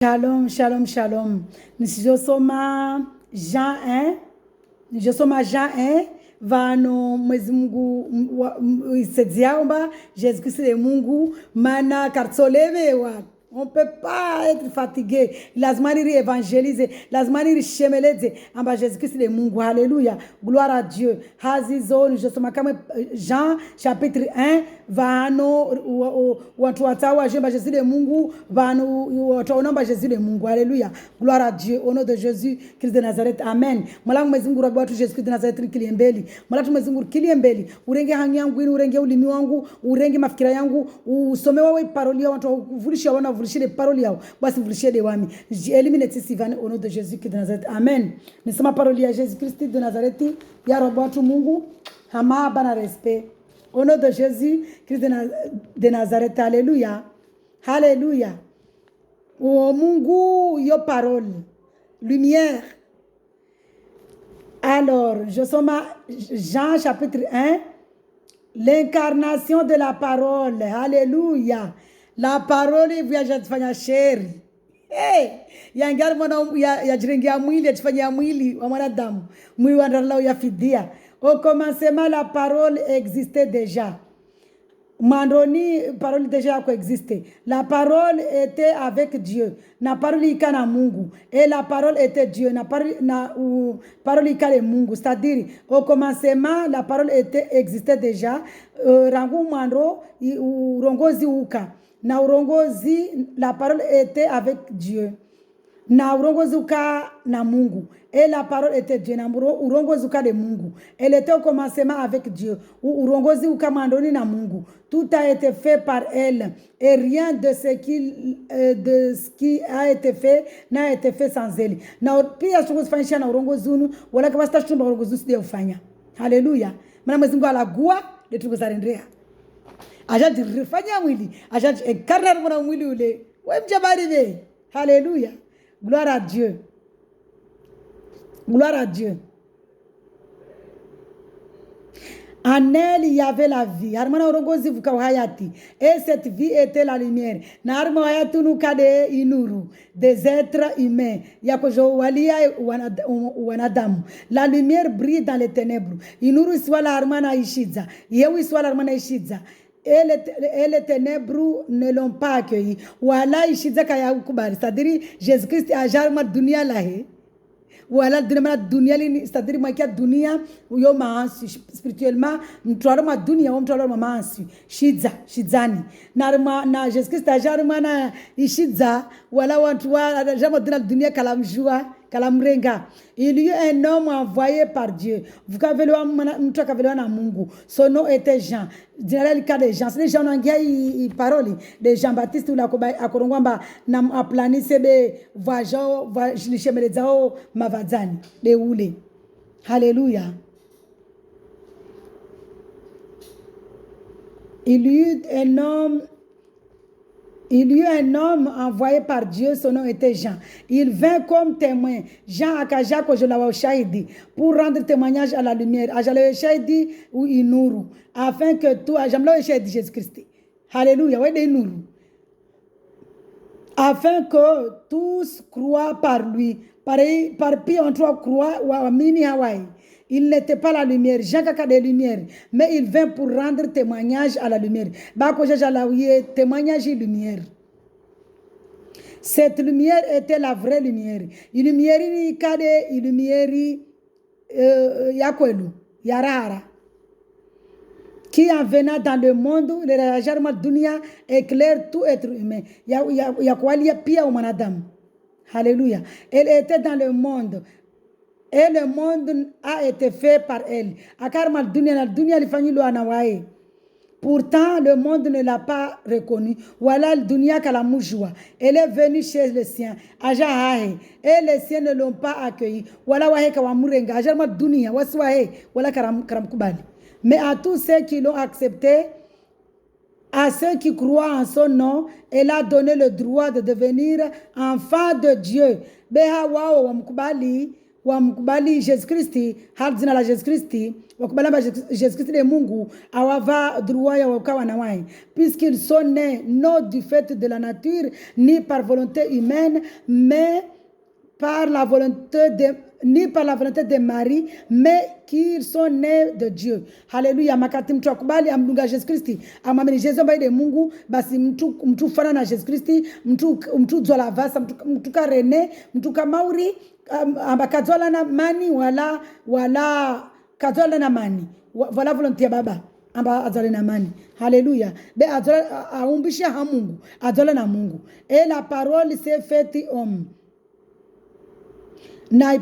Shalom, shalom, shalom. Nijosoma Jean 1. Nijosoma Jean 1. Vano mwezi Mungu isediaomba Jésus Christ de Mungu mana kartsolevewa. On ne peut pas être fatigué. Lazima niri évangéliser. Lazima niri shemeleze. Amba Jésus-Christ de Mungu. Alléluia. Gloire à Dieu. Hazizo. Je soma kama Jean chapitre 1. Vano watu watawa jemba Jésus de Mungu. Vano watu onomba Jésus de Mungu. Alléluia. Gloire à Dieu. Au nom de Jésus Christ de Nazareth. Amen. Mwala mwezingu rabi watu Jésus Christ de Nazareth kiliembeli. Mwala tu mwezingu kiliembeli. Urenge hangi yangu ini, urenge ulimi wangu, urenge mafikira yangu, usome wawe paroli ya watu vulisha wana vulishie des paroles yao basi vulishie des wami élimine tisivane au nom de Jésus Christ de Nazareth. Amen. Nisema parole ya Jésus Christ de Nazareth ya robo watu Mungu hama bana respect au nom de Jésus Christ de Nazareth. Alléluia. Alléluia. O Mungu yo parole lumière. Alors je somme Jean chapitre 1, l'incarnation de la parole. Alléluia. La parole vyajifanya sheri. Hey, yangali mwana yajirengia mwili yajifanya mwili wa mwanadamu. Mwili wa ndalao ya fidia. Au commencement la parole existait déjà. Mandoni parole déjà coexistait. La parole était avec Dieu. Na parole ikana Mungu. Et la parole était Dieu. Na parole ikale Mungu. C'est-à-dire au commencement la parole existait déjà. Rangu mandro urongozi uka. Na urongozi, la parole était avec Dieu. Na urongozi uka na Mungu. Et la parole était Dieu. Na urongozi uka de Mungu. Elle était au commencement avec Dieu. Urongozi uka mandoni na Mungu. Tout a été fait par elle. Et rien de ce qui a été fait n'a été fait sans elle. Na pia chunguzi fanyisha na urongozi unu. Wala kabasta chumba urongozi usi de ufanya. Hallelujah. Mana mwezingu alagua de tukuzarendrea. Ajanti rifanya mwili. Ajanti enkarnar mwana mwili ule. Wewe mjabari ve. Alléluia. Gloire à Dieu. Gloire à Dieu. En elle, il y avait la vie. Armana orongozi vuka hayati. Et cette vie était la lumière. Na arma hayati nukade inuru. Des êtres humains. Yakojo walia wanadamu. La lumière brille dans les ténèbres. Inuru iswala armana ishiza. Yewi iswala armana ishiza. Et les ténèbres ne l'ont pas accueilli. Voilà, c'est-à-dire Jésus-Christ a jamais dunia lahe. Voilà, dunia, c'est-à-dire moi qui a dunia, yo maansi spirituellement, mtuaro ma dunia, mtuaro ma maansi, shizani. Na Jésus-Christ a jamais na ishiza, voilà wantua jamais dunia kalamjua. Kalamrenga. Il y a un homme envoyé par Dieu. Vous avez le Mungu. Son nom était Jean. Le cas de Jean. C'est les gens qui ont parole. Les Jean-Baptiste ou la Korongwamba nam aplani sebe vajao lishemelezao mavadzani. Les oule. Alléluia. Il y eut un homme envoyé par Dieu, son nom était Jean. Il vint comme témoin. Jean akaja ko jolawa shahidi pour rendre témoignage à la lumière. Ajala shahidi ou inuru afin que tout ajamla shahidi Jésus-Christ. Alléluia. Ouais de inuru. Afin que tous croient par lui. Par pi on trois croient ou amini Hawaii. Il n'était pas la lumière, Jean Kaka de lumière, mais il vint pour rendre témoignage à la lumière. Témoignage et lumière. Cette lumière était la vraie lumière. Une lumière une lumière yakwelu, yarara. Qui en venant dans le monde, le rayonnement dunia éclaire tout être humain. Yakwalia pia ou manadam. Alléluia. Elle était dans le monde. Et le monde a été fait par elle. Pourtant, le monde ne l'a pas reconnu. Voilà le dunia kalamujwa. Elle est venue chez les siens. Et les siens ne l'ont pas accueilli. Voilà wahe kawamurenga. Ajarma dunia. Waswahe. Voilà karam kubali. Mais à tous ceux qui l'ont accepté, à ceux qui croient en son nom, elle a donné le droit de devenir enfant de Dieu. Beha wao wamkubali. wamkubali Yesu Kristi, jina la Yesu Kristi, wakubali Yesu Kristi de Mungu, awava droit ya wakawa na wai. Puisqu'ils sont nés non du fait de la nature, ni par volonté humaine, mais par la volonté de Marie, mais qu'ils sont nés de Dieu. Haleluya. Makati mtu akubali amdunga Yesu Kristi, amamini Yesu ambaye de Mungu, basi mtu fana na Yesu Kristi, mtu zola vasa, mtu karene, mtu kamauri, ambakazola na mani wala kazola na mani. Wala volonté ya baba amba azole na mani. Haleluya. Be azole aumbisha ha Mungu, azole na Mungu. Et la parole s'est faite homme. Na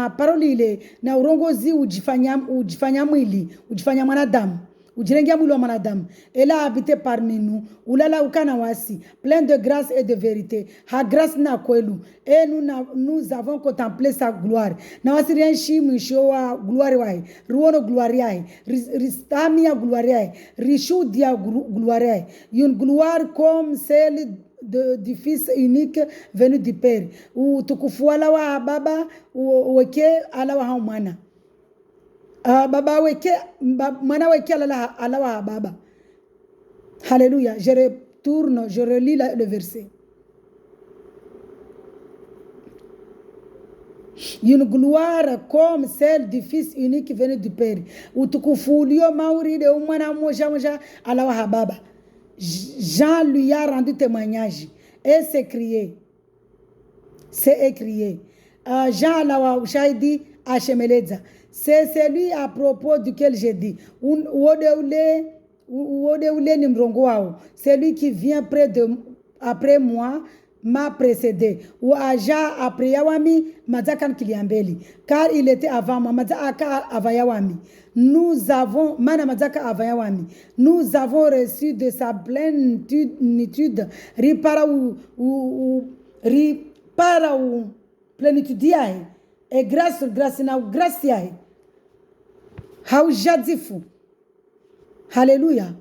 paroli ile na urongozi ujifanya mwili, ujifanya mwanadamu, ujirengia mwili wa mwanadamu. Elle a habité parmi nous, ulala ukana wasi, plein de grâce et de vérité. Ha grâce na kwelu. Et nous avons contemplé sa gloire. Na wasi rienshi mwisho wa gloire wae, ruono gloire yae, ristamia gloire yae, rishudia gloire yae. Une gloire comme celle du fils unique venu du Père. Utukufu ala wa baba weke ala wa mwana. Baba weke mwana weke ala wa baba. Alléluia. Je relis le verset. Une gloire comme celle du fils unique venu du Père. Utukufu ulio mauri de mwana moja ala wa baba. Jean lui a rendu témoignage et c'est écrié. Jean la ushahidi ashemeleza. C'est celui à propos duquel j'ai dit. Uodeule ni mrongo wao. Celui qui vient après moi m'a précédé. Ou aja après yawami mazakan kiliambeli. Car il était avant moi. Mazaka avayawami. Nous avons reçu de sa plénitude ripara ou plénitude yae et grâce na grâce yae haujadifu. Alléluia.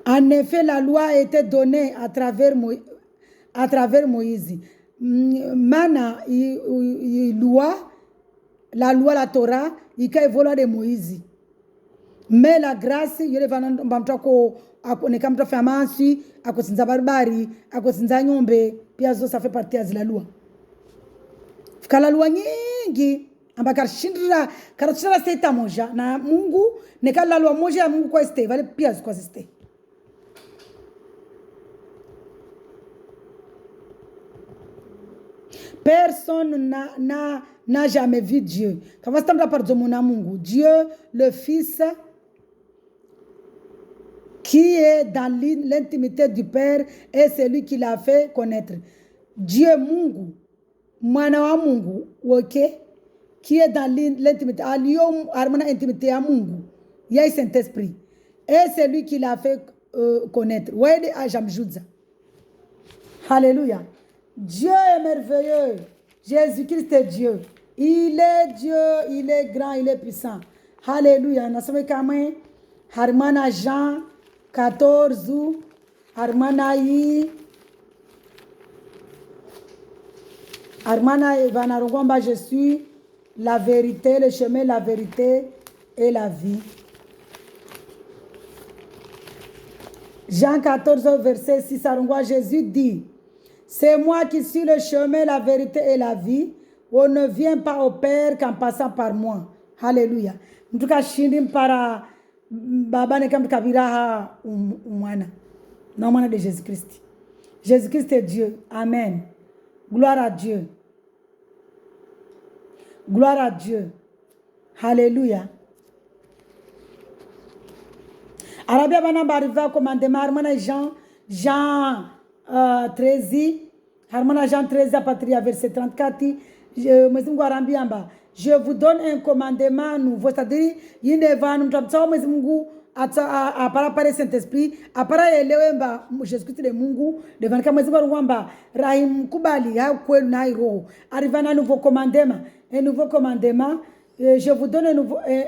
En effet, la loi a été donnée à travers Moïse. Mana la loi, la Torah, il a évolué de Moïse. Mais la grâce, il y a des gens akosinza barbari, akosinza nyombe, pia zo ça fait partie de la loi. Fukala loi nyingi, ambaka shindra, karachira seta moja, na Mungu, nekala loi moja ya Mungu kwa este, vale pia zo kwa este. Personne n'a jamais vu Dieu. Quand vous Mungu, Dieu, le Fils, qui est dans l'intimité du Père, est celui qui l'a fait connaître. Dieu Mungu, mwana wa Mungu, okay, qui est dans l'intimité, aliyo harmona intimité à Mungu, yai Saint-Esprit, est celui qui l'a fait connaître. Wede ajamjudza. Alléluia. Dieu est merveilleux. Jésus-Christ est Dieu. Il est Dieu, il est grand, il est puissant. Alléluia. Nous sommes comme Harmana Jean 14, Harmana Vanarongomba, je suis la vérité, le chemin, la vérité et la vie. Jean 14, verset 6, Arongwa, Jésus dit: c'est moi qui suis le chemin, la vérité et la vie. On ne vient pas au Père qu'en passant par moi. Alléluia. Mtuka shindi para baba ne kam kabiraha umwana. Non mwana de Jésus-Christ. Jésus-Christ est Dieu. Amen. Gloire à Dieu. Gloire à Dieu. Alléluia. Arabia bana bariva commandement armana Jean 13, Harmona Jean 13 à partir verset 34, je vous donne un commandement nouveau, c'est-à-dire il ne va nous Mwezi Mungu apara pare Saint-Esprit apara elewemba Jésus-Christ de Mungu devant kama Mwezi Mungu rahim kubali ya kweli na roho arriva na nouveau commandement, un nouveau commandement Je vous donne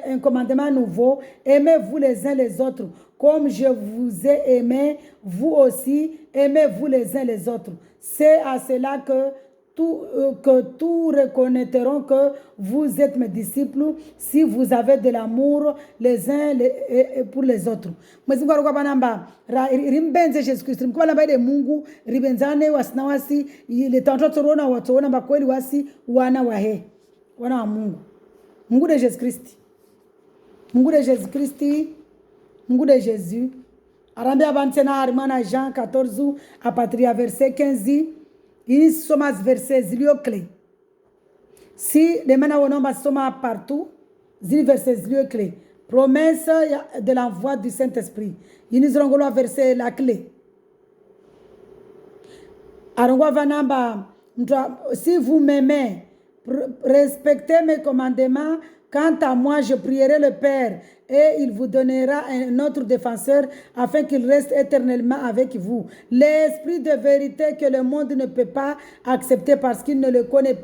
un commandement nouveau. Aimez-vous les uns les autres. Comme je vous ai aimé, vous aussi, aimez-vous les uns les autres. C'est à cela que tous reconnaîtront que vous êtes mes disciples si vous avez de l'amour les uns pour les autres. Rimbenze Jésus Kristo mkubala baide Mungu ribenzane wasina wasi ile tantotorona watoona bakweli wasi wana wahe wana wa Mungu. Mungu de Jésus Christ. Mungu de Jésus Christ. Mungu de Jésus. Arambia bantena harimana Jean 14 à partir verset 15. Il soma verset zilio clé. Si les mana wonomba soma partout, zili verset zilio clé. Promesse de l'envoi du Saint-Esprit. Il nous rongolo verset la clé. Arongwa vanamba si vous m'aimez, respectez mes commandements. Quant à moi, je prierai le Père et il vous donnera un autre défenseur afin qu'il reste éternellement avec vous. L'esprit de vérité que le monde ne peut pas accepter parce qu'il ne le connaît,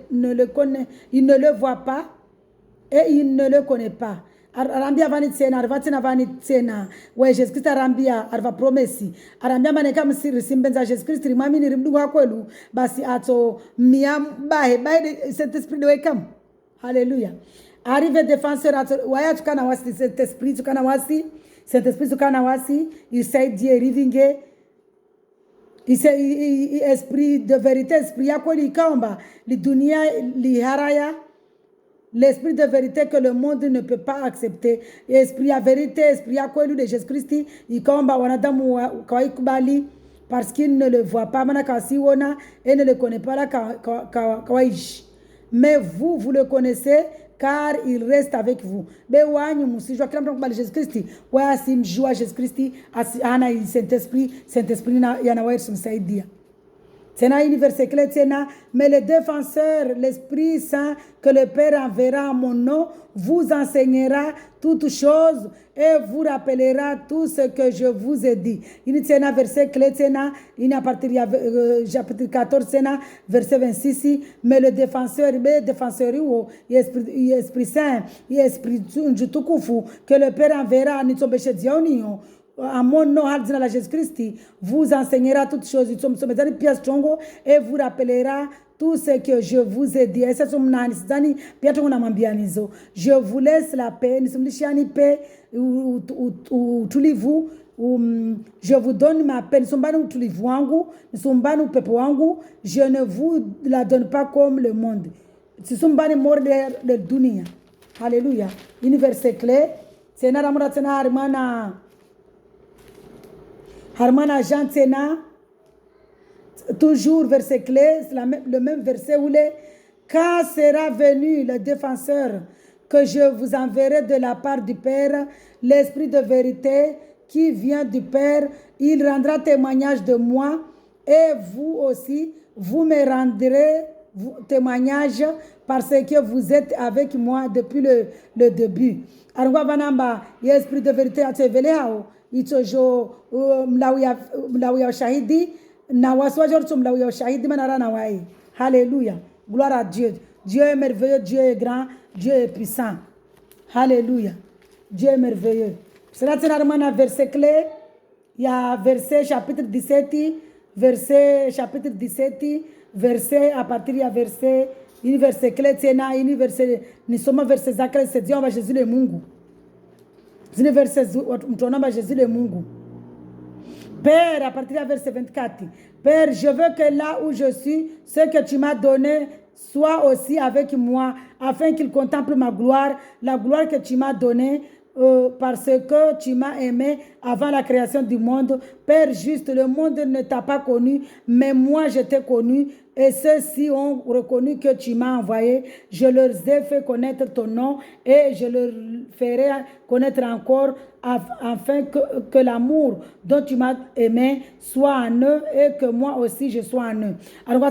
il ne le voit pas et il ne le connaît pas. Arambia vani tsena arvatina vani tsena we Jesus Christ arambia arva promesi arambia maneka msiri simbenza Jesus Christ rimami ni rimdu kwelu basi ato miam bae cet esprit de welcome. Hallelujah. Arrive défenseur waya tukana wasi cet esprit tukana wasi cet esprit tukana wasi il sait Dieu rivinge il sait esprit de vérité esprit yako likaomba li dunia li haraya. L'esprit de vérité que le monde ne peut pas accepter. Esprit à vérité, esprit à quoi de Jésus-Christ, il combat wanadamu kawaikubali parce qu'il ne le voit pas et ne le connaît pas là kawaish. Mais vous le connaissez car il reste avec vous. Bewanyu musijwa kila mtu kubali Jésus-Christ. Wa simjua Jésus-Christ ana Saint-Esprit na yanawahi kumsaidia. Tena une verset clé tena, mais le défenseur, l'Esprit Saint que le Père enverra en mon nom, vous enseignera toutes choses et vous rappellera tout ce que je vous ai dit. Il tena verset clé tena, il à partir de chapitre 14 tena, verset 26, mais le défenseur, l'Esprit Saint, l'Esprit Tukufu que le Père enverra ni tombe chez Dionion. À mon nom, à Jésus-Christ, vous enseignera toutes choses. Et vous rappellera tout ce que je vous ai dit. Je vous laisse la paix. Je vous donne ma paix. Je ne vous la donne pas comme le monde. Alléluia. Une verset clé. C'est Harmana Jean Tena, toujours verset clé, c'est le même verset où les quand sera venu le défenseur que je vous enverrai de la part du Père, l'Esprit de vérité qui vient du Père, il rendra témoignage de moi et vous aussi, vous me rendrez témoignage parce que vous êtes avec moi depuis le début. Arwa banamba, l'Esprit de vérité a révélé itojo mlawia shahidi na waswajo mlawia shahidi manara na wai. Alléluia. Gloire à Dieu. Dieu est merveilleux, Dieu est grand, Dieu est puissant. Alléluia. Dieu est merveilleux. Cela tient à verset clé. Il y a verset chapitre 17, verset à partir de verset une verset clé tena une verset ni soma verset za clé c'est Dieu va Jésus le Mungu. Zile verset mtonamba Jésus le Mungu. Père, à partir du verset 24. Père, je veux que là où je suis, ce que tu m'as donné soit aussi avec moi, afin qu'il contemple ma gloire, la gloire que tu m'as donnée, parce que tu m'as aimé avant la création du monde. Père juste, le monde ne t'a pas connu, mais moi je t'ai connu, et ceux-ci ont reconnu que tu m'as envoyé. Je leur ai fait connaître ton nom, et je leur ferai connaître encore, afin que l'amour dont tu m'as aimé soit en eux, et que moi aussi je sois en eux. Alors,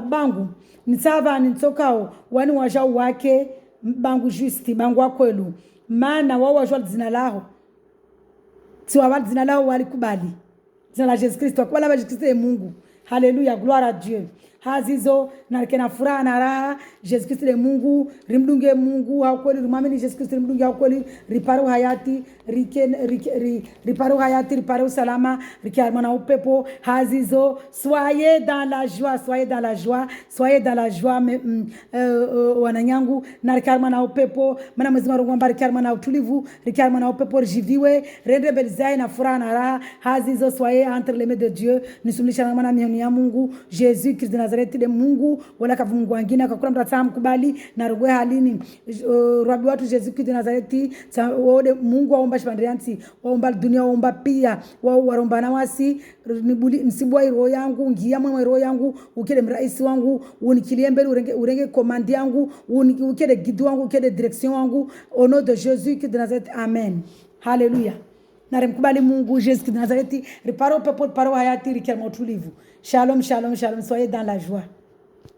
bangu nisava nitsokao wani waja wake bangu justi bangu wakwelu maana wao wajua jina lao si wao jina lao walikubali jina la Jésus Christ wakubali Jésus Christ est Mungu. Alléluia, gloire à Dieu. hazizo na furaha na raha. Yesu Kristo ni Mungu, rimdunge Mungu haukweli, rimwamini Yesu Kristo rimdunge haukweli, riparu hayati, riparu hayati, riparu salama, rikiarma na upepo hazizo. Soyez dans la joie, soyez dans la joie, soyez dans la joie wananyangu, na rikiarma na upepo, mana mzima rungwamba rikiarma na utulivu, rikiarma na upepo rijiviwe, rende belizai na furaha na raha hazizo. Soyez entre les mains de Dieu, nisumlisha na mana mioni ya Mungu. Jésus Christ de Nazareti de Mungu, wala kavu Mungu wangine akakula mtata mkubali na rugwe halini. Rabi watu Jésus Christ de Nazareti, wode Mungu waomba shipandrianti, waomba dunia, waomba pia, waromba na wasi, nsibuwa roho yangu, ngia mwe roho yangu, ukede mraisi wangu, unikilie mbele urenge komandi yangu, ukede gidu wangu, ukede direction wangu, au nom de Jésus Christ de Nazareti, amen. Hallelujah. Na remkubali Mungu Jésus Christ de Nazareti, riparo pepo, riparo hayati, rikiarma utulivu. Shalom, shalom, shalom, soyez dans la joie.